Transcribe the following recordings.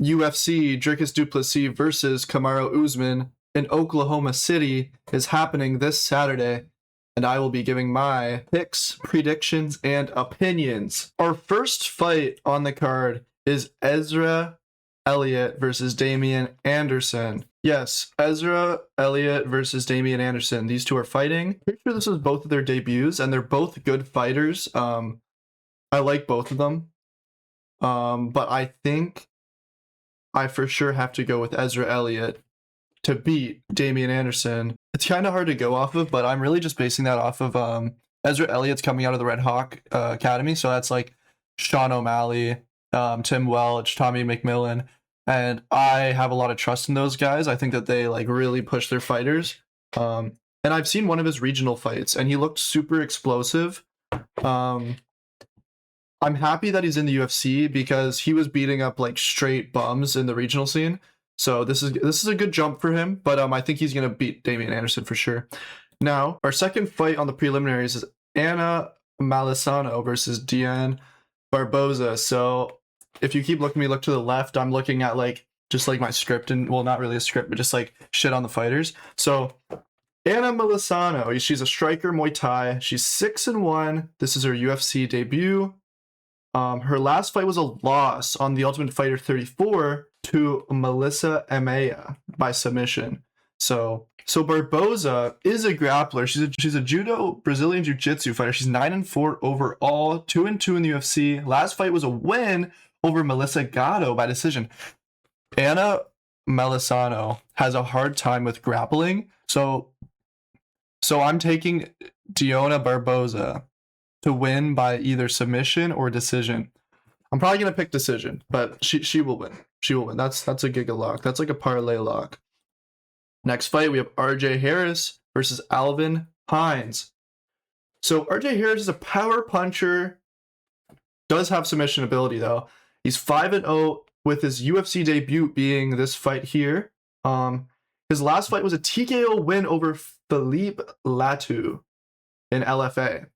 UFC Dricus du Plessis versus Kamaru Usman in Oklahoma City is happening this Saturday, and I will be giving my picks, predictions, and opinions. Our first fight on the card is Ezra Elliott versus Damien Anderson. Yes, Ezra Elliott versus Damien Anderson. These two are fighting. Pretty sure this was both of their debuts, and they're both good fighters. I like both of them. But I think I for sure have to go with Ezra Elliott to beat Damien Anderson. It's kind of hard to go off of, but I'm really just basing that off of Ezra Elliott's coming out of the Red Hawk Academy, so that's like Sean O'Malley, Tim Welch, Tommy McMillen, and I have a lot of trust in those guys. I think that they like really push their fighters. And I've seen one of his regional fights, and he looked super explosive. I'm happy that he's in the UFC because he was beating up like straight bums in the regional scene. So this is a good jump for him, but I think he's gonna beat Damien Anderson for sure. Now, our second fight on the preliminaries is Anna Melisano versus Dione Barbosa. So if you keep looking at me, look to the left, I'm looking at like just like my script, and well, not really a script, but just like shit on the fighters. So Anna Melisano, she's a striker, Muay Thai. She's 6-1. This is her UFC debut. Her last fight was a loss on the Ultimate Fighter 34 to Melissa Amaya by submission. So Barbosa is a grappler. She's a judo Brazilian jiu-jitsu fighter. She's 9-4 overall, 2-2 in the UFC. Last fight was a win over Melissa Gatto by decision. Anna Melisano has a hard time with grappling, so I'm taking Dione Barbosa to win by either submission or decision. I'm probably gonna pick decision, but she will win. She will win. That's a giga lock. That's like a parlay lock. Next fight, we have RJ Harris versus Alvin Hines. So RJ Harris is a power puncher, does have submission ability though. He's 5-0 with his UFC debut being this fight here. His last fight was a TKO win over Felipe Latu in LFA.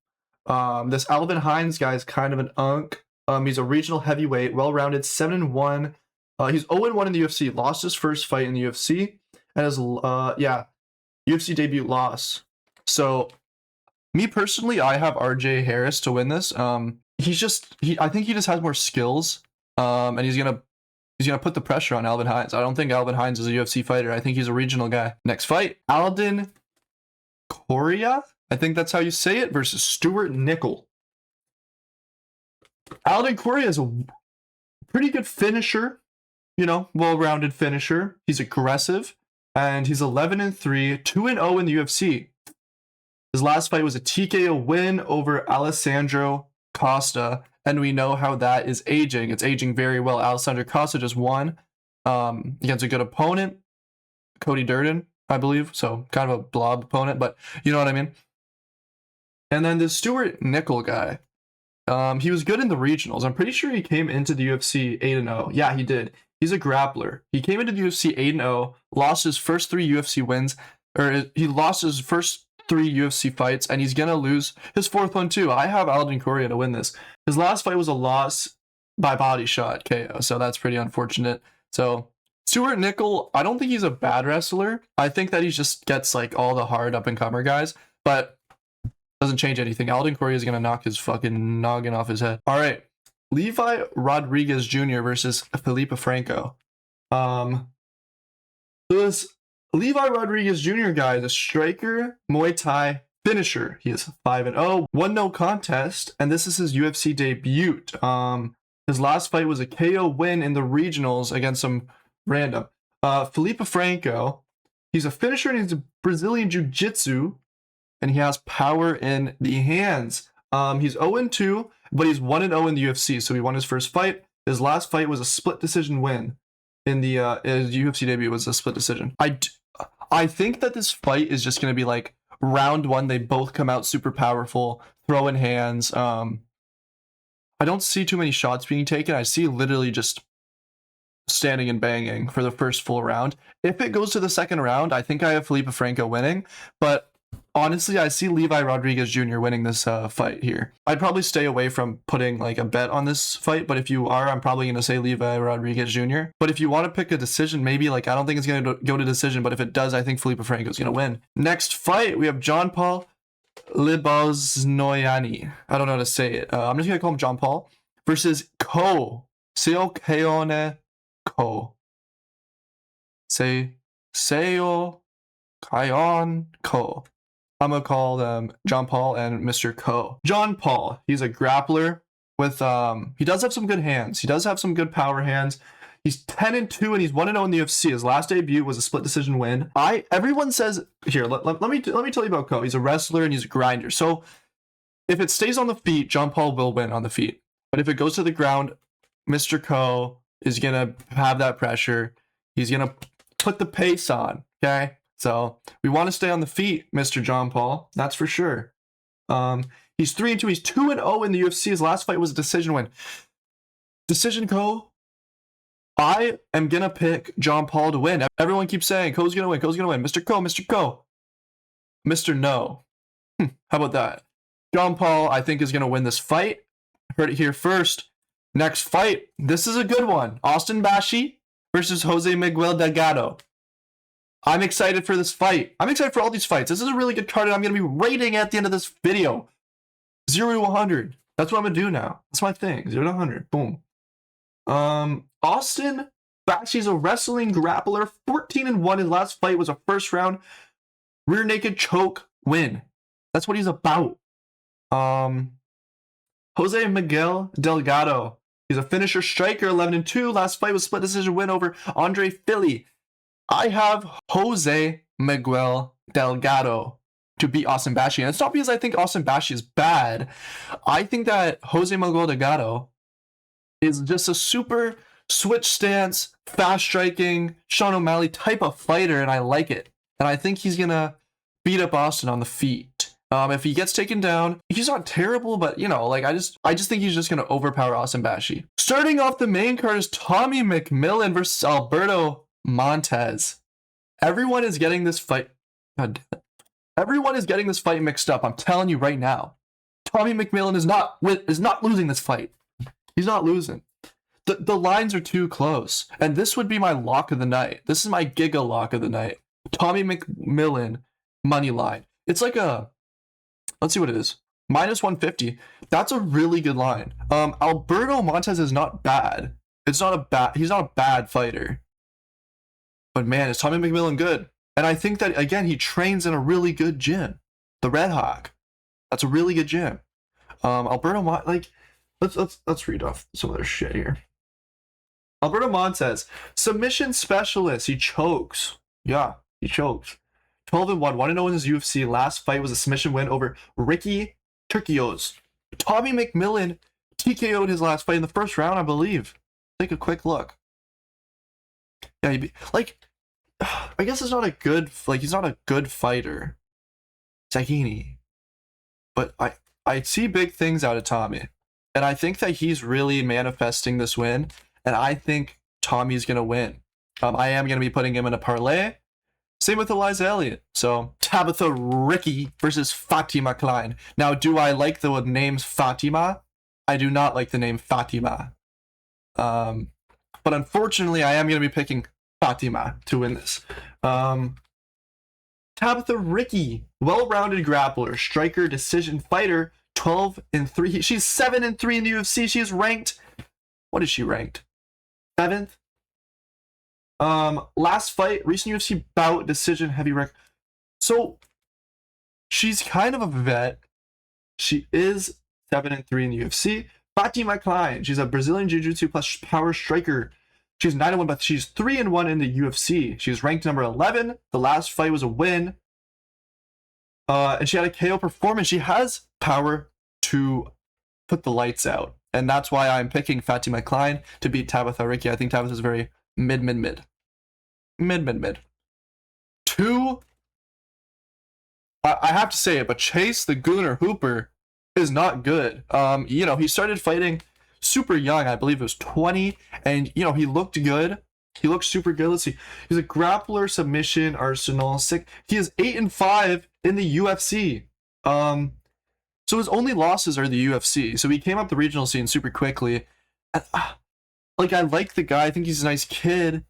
This Alvin Hines guy is kind of an unk. He's a regional heavyweight, well-rounded, 7-1. He's 0-1 in the UFC. Lost his first fight in the UFC, and his UFC debut loss. So, me personally, I have RJ Harris to win this. I think he just has more skills. And he's gonna put the pressure on Alvin Hines. I don't think Alvin Hines is a UFC fighter. I think he's a regional guy. Next fight, Alden Coria, I think that's how you say it, versus Stewart Nicoll. Alden Coria is a pretty good finisher, well-rounded finisher. He's aggressive, and he's 11-3, 2-0 in the UFC. His last fight was a TKO win over Alessandro Costa, and we know how that is aging. It's aging very well. Alessandro Costa just won against a good opponent, Cody Durden, I believe. So kind of a blob opponent, but you know what I mean. And then the Stewart Nicoll guy, he was good in the regionals. I'm pretty sure he came into the UFC 8-0. Yeah, he did. He's a grappler. He came into the UFC 8-0, lost his first 3 UFC wins, or he lost his first 3 UFC fights, and he's gonna lose his 4th one too. I have Alden Coria to win this. His last fight was a loss by body shot KO, so that's pretty unfortunate. So Stewart Nicoll, I don't think he's a bad wrestler. I think that he just gets like all the hard up and comer guys, but doesn't change anything. Alden Coria is gonna knock his fucking noggin off his head. All right, Levi Rodriguez Jr. versus Felipe Franco. So this Levi Rodriguez Jr. guy is a striker, Muay Thai finisher. He is 5-0, 1 contest, and this is his UFC debut. His last fight was a KO win in the regionals against some random. Felipe Franco, he's a finisher and he's a Brazilian jiu-jitsu, and he has power in the hands. He's 0-2, but he's 1-0 in the UFC, so he won his first fight. His last fight was a split decision win. In the his UFC debut was a split decision. I think that this fight is just going to be like round 1. They both come out super powerful, throwing hands. I don't see too many shots being taken. I see literally just standing and banging for the first full round. If it goes to the second round, I think I have Felipe Franco winning, but honestly, I see Levi Rodriguez Jr. winning this fight here. I'd probably stay away from putting like a bet on this fight, but if you are, I'm probably going to say Levi Rodriguez Jr. But if you want to pick a decision, maybe like I don't think it's going to go to decision, but if it does, I think Felipe Franco is going to win. Next fight, we have John Paul Lebosnoyani. I don't know how to say it. I'm just going to call him John Paul versus Seokhyeon Ko. Seokhyeon Ko. I'm going to call them John Paul and Mr. Ko. John Paul, he's a grappler with, he does have some good hands. He does have some good power hands. He's 10-2 and he's 1-0 in the UFC. His last debut was a split decision win. Everyone says, here, let me tell you about Ko. He's a wrestler and he's a grinder. So if it stays on the feet, John Paul will win on the feet. But if it goes to the ground, Mr. Ko is going to have that pressure. He's going to put the pace on, okay? So we want to stay on the feet, Mr. John Paul. That's for sure. He's 3-2. He's 2-0 in the UFC. His last fight was a decision win. Decision Ko. I am going to pick John Paul to win. Everyone keeps saying, Ko's going to win, Ko's going to win. Mr. Ko, Mr. Ko. Mr. No. How about that? John Paul, I think, is going to win this fight. Heard it here first. Next fight. This is a good one. Austin Bashi versus Jose Miguel Delgado. I'm excited for this fight. I'm excited for all these fights. This is a really good card, and I'm going to be rating at the end of this video. 0 to 100. That's what I'm going to do now. That's my thing. 0 to 100. Boom. Austin Bashi's a wrestling grappler. 14-1. His last fight was a first round rear naked choke win. That's what he's about. Jose Miguel Delgado. He's a finisher striker. 11-2. Last fight was split decision win over Andre Philly. I have Jose Miguel Delgado to beat Austin Bashi. And it's not because I think Austin Bashi is bad. I think that Jose Miguel Delgado is just a super switch stance, fast striking, Sean O'Malley type of fighter, and I like it. And I think he's going to beat up Austin on the feet. If he gets taken down, he's not terrible, but you know, like I just think he's just going to overpower Austin Bashi. Starting off the main card is Tommy McMillen versus Alberto Montes. Everyone is getting this fight. Everyone is getting this fight mixed up. I'm telling you right now. Tommy McMillen is not losing this fight. He's not losing. The lines are too close. And this would be my lock of the night. This is my giga lock of the night. Tommy McMillen money line. It's like a, let's see what it is. -150. That's a really good line. Alberto Montes is not bad. He's not a bad fighter. But man, is Tommy McMillen good? And I think that, again, he trains in a really good gym. The Red Hawk. That's a really good gym. Alberto Montes, like, let's read off some of their shit here. Alberto Montes, submission specialist. He chokes. Yeah, he chokes. 12-1, 1-0 in his UFC. Last fight was a submission win over Ricci Turquios. Tommy McMillen TKO'd his last fight in the first round, I believe. Take a quick look. Yeah, I guess it's not a good, he's not a good fighter, Tahini. But I see big things out of Tommy. And I think that he's really manifesting this win. And I think Tommy's going to win. I am going to be putting him in a parlay. Same with Eliza Elliott. So, Tabatha Ricci versus Fatima Kline. Now, do I like the name Fatima? I do not like the name Fatima. But unfortunately, I am going to be picking Fatima to win this. Tabatha Ricci, well-rounded grappler, striker, decision fighter, 12-3. She's 7-3 in the UFC. She is ranked. What is she ranked? 7th. Last fight, recent UFC bout, decision, heavy record. So she's kind of a vet. She is 7-3 in the UFC. Fatima Kline, she's a Brazilian Jiu-Jitsu plus power striker. She's 9-1, but she's 3-1 in the UFC. She's ranked number 11. The last fight was a win. And she had a KO performance. She has power to put the lights out. And that's why I'm picking Fatima Kline to beat Tabatha Ricci. I think Tabatha is very mid. Two, I have to say it, but Chase the Gooner Hooper is not good. You know, he started fighting super young. I believe it was 20, and you know, he looked good. He looked super good. Let's see. He's a grappler, submission, arsenal, 6. He is 8-5 in the UFC. So his only losses are the UFC. So he came up the regional scene super quickly. And, like, I like the guy. I think he's a nice kid,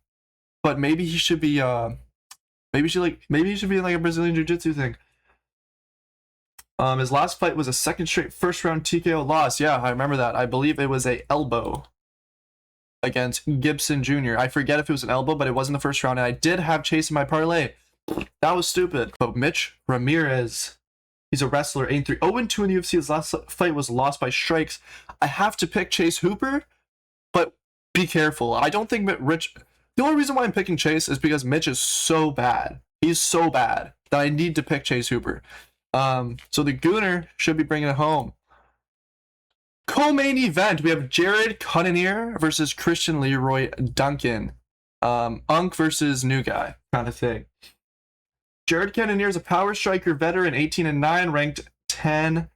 but maybe he should be maybe he should be in like a Brazilian Jiu-Jitsu thing. His last fight was a second straight first round TKO loss. Yeah, I remember that. I believe it was a elbow against Gibson Jr. I forget if it was an elbow, but it wasn't the first round. And I did have Chase in my parlay. That was stupid. But Mitch Ramirez, he's a wrestler, 8-3, 0-2 in the UFC. His last fight was lost by strikes. I have to pick Chase Hooper, but be careful. I don't think Rich. The only reason why I'm picking Chase is because Mitch is so bad. He's so bad that I need to pick Chase Hooper. So the Gooner should be bringing it home. Co-main event, we have Jared Cannonier versus Christian Leroy Duncan. Unk versus new guy kind of thing. Jared Cannonier is a power striker veteran, 18-9, ranked 10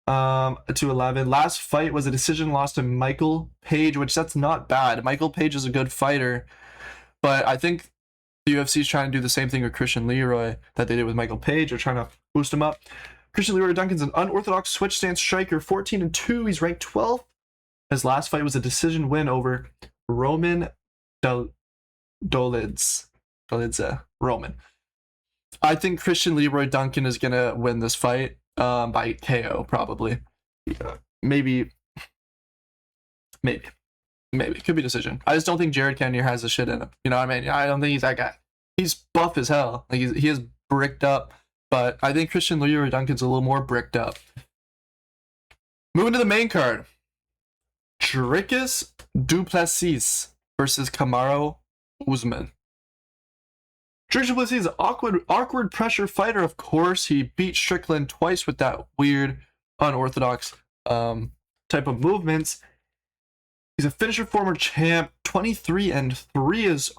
to 11. Last fight was a decision loss to Michael Page, which that's not bad. Michael Page is a good fighter, but I think the UFC is trying to do the same thing with Christian Leroy that they did with Michael Page. They're trying to boost him up. Christian Leroy Duncan's an unorthodox switch stance striker, 14-2. He's ranked 12th. His last fight was a decision win over Roman Dolidze. Roman. I think Christian Leroy Duncan is going to win this fight by KO, probably. Maybe. It could be decision. I just don't think Jared Cannonier has the shit in him. You know what I mean? I don't think he's that guy. He's buff as hell. Like he is bricked up. But I think Christian Leroy Duncan's a little more bricked up. Moving to the main card. Dricus Duplessis versus Kamaru Usman. Dricus Duplessis is an awkward pressure fighter, of course. He beat Strickland twice with that weird, unorthodox type of movements. He's a finisher, former champ, 23-3. His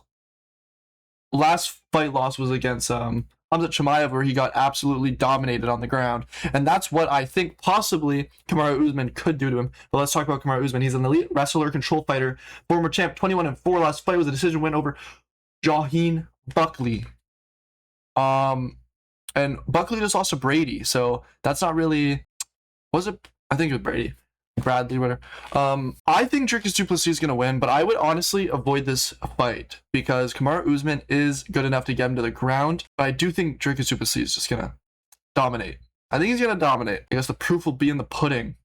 last fight loss was against Hamzat Chimaev, where he got absolutely dominated on the ground. And that's what I think possibly Kamaru Usman could do to him. But let's talk about Kamaru Usman. He's an elite wrestler, control fighter, former champ, 21-4. Last fight was a decision win over Jaheen Buckley. And Buckley just lost to Brady, so that's not really... Was it? I think it was Brady. Bradley, whatever. I think Dricus Duplessis is going to win, but I would honestly avoid this fight because Kamaru Usman is good enough to get him to the ground. But I do think Dricus Duplessis is just going to dominate. I think he's going to dominate. I guess the proof will be in the pudding,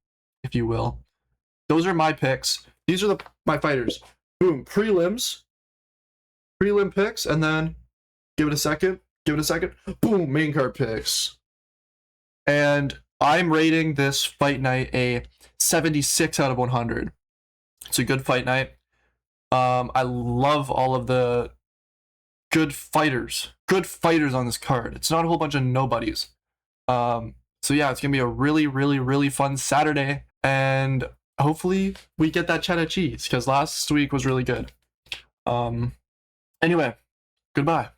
if you will. Those are my picks. These are my fighters. Boom. Prelim picks, and then give it a second. Boom. Main card picks. And I'm rating this fight night a 76 out of 100. It's a good fight night. I love all of the good fighters on this card. It's not a whole bunch of nobodies. So yeah, it's gonna be a really, really, really fun Saturday, and hopefully we get that cheddar cheese because last week was really good. Anyway, goodbye.